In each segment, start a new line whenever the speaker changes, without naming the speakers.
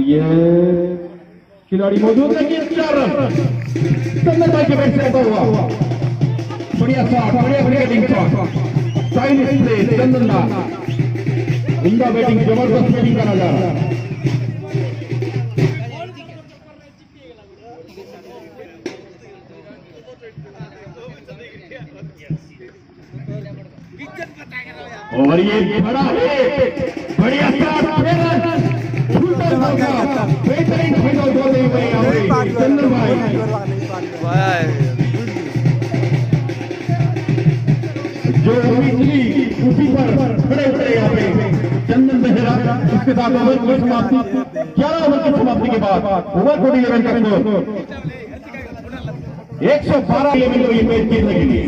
ये खिलाड़ी मौजूद है कि 4 रन चंदन भाई के बैट से आता हुआ। बढ़िया शॉट, बढ़िया बैटिंग शॉट, स्टाइलिश प्ले चंदन दा, उनका बैटिंग, जबरदस्त बैटिंग का नजारा। और ये बड़ा हिट, बढ़िया शॉट, बेहतरीन फील्ड बोलते हुए चंदन भाई जो उसी पर खड़े खड़े यहाँ पे चंदन बेहरा। इसके साथ ओवर की समाप्ति, 11 ओवर की समाप्ति के बाद ओवर को 11 का स्कोर 112 ये मैच जीतने के लिए।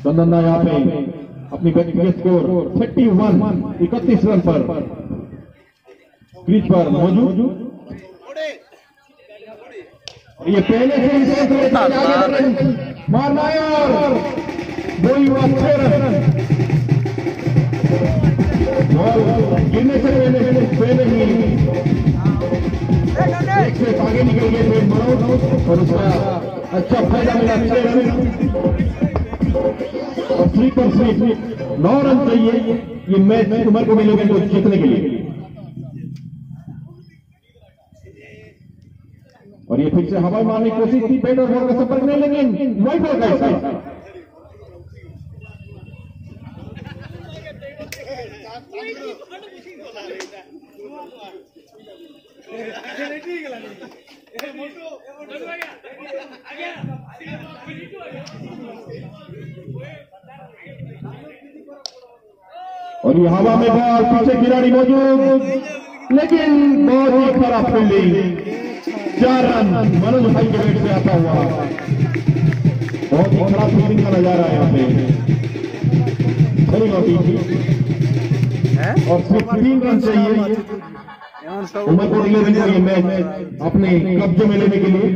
चंदन दा यहाँ पे अपनी बैटिंग के स्कोर 31 रन पर क्रीज पर मौजूद। ये पहले से मारना है और वही हुआ 6 रन। गिरने से पहले ही एक से आगे निकल गए थे और उसका अच्छा फायदा मिला। 6 रन और 3 पर 9 रन चाहिए ये मैच उमर को मिलेगा तो जीतने के लिए। और ये फिर से हवा मारने की कोशिश थी, बैट और बॉल का संपर्क नहीं, लेकिन वाइड बॉल का हिस्सा। और ये हवा में बॉल, पीछे खिलाड़ी मौजूद, लेकिन बहुत ही खराब फील्डिंग। 4 रन मनोज भाई के बैट से आता हुआ, बहुत ही खराब फील्डिंग का नजारा है यहाँ पे। खरी लौटी और सिर्फ 3 रन चाहिए उमरकोट 11 को ये मैच अपने कब्जे में लेने के लिए।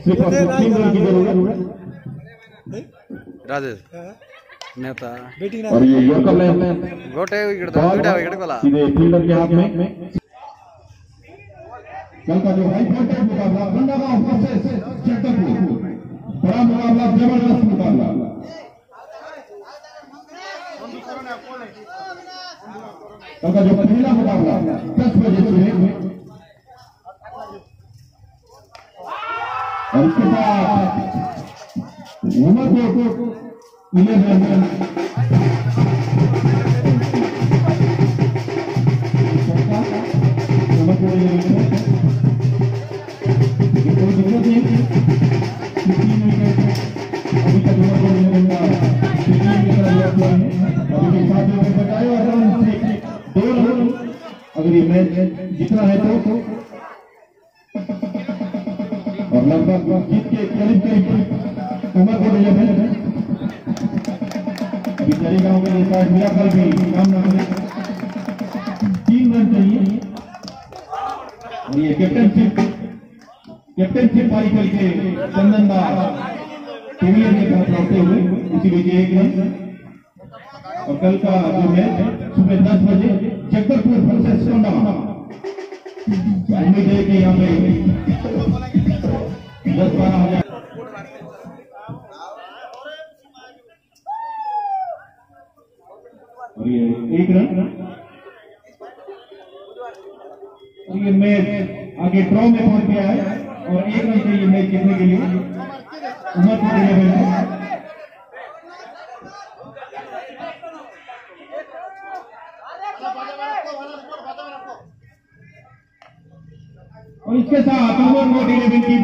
सिर्फ 3 रन की जरूरत। और ये यॉर्कर लेन सीधे फील्डर के हाथ में। कल का जो हाई वोल्टेज मुकाबला बंदागांव वर्सेस जगदलपुर, बड़ा मुकाबला, जबरदस्त मुकाबला। कल का जो पहला मुकाबला 10 बजे से और इसके साथ उमरकोट 11 अगर ये मैच जीतना है तो और लगभग जीत के करीब उमरकोट 11 अभी चलेगा ये शायद मेरा कल भी काम ना करे। 3 रन चाहिए और ये कैप्टनशिप पारी करके चंदन दा टीवीएस के साथ लौटते हुए इसीलिए 1 रन। और कल का जो मैच सुबह 10 बजे जगदलपुर वर्सेस कोंडागांव, उम्मीद है कि यहाँ पे 10-12 हजार। और ये 1 रन और ये मैच आगे ड्रॉ में पहुंच गया है और 1 रन चाहिए मैच जीतने के लिए उमरकोट 11। और इसके साथ उमरकोट 11 की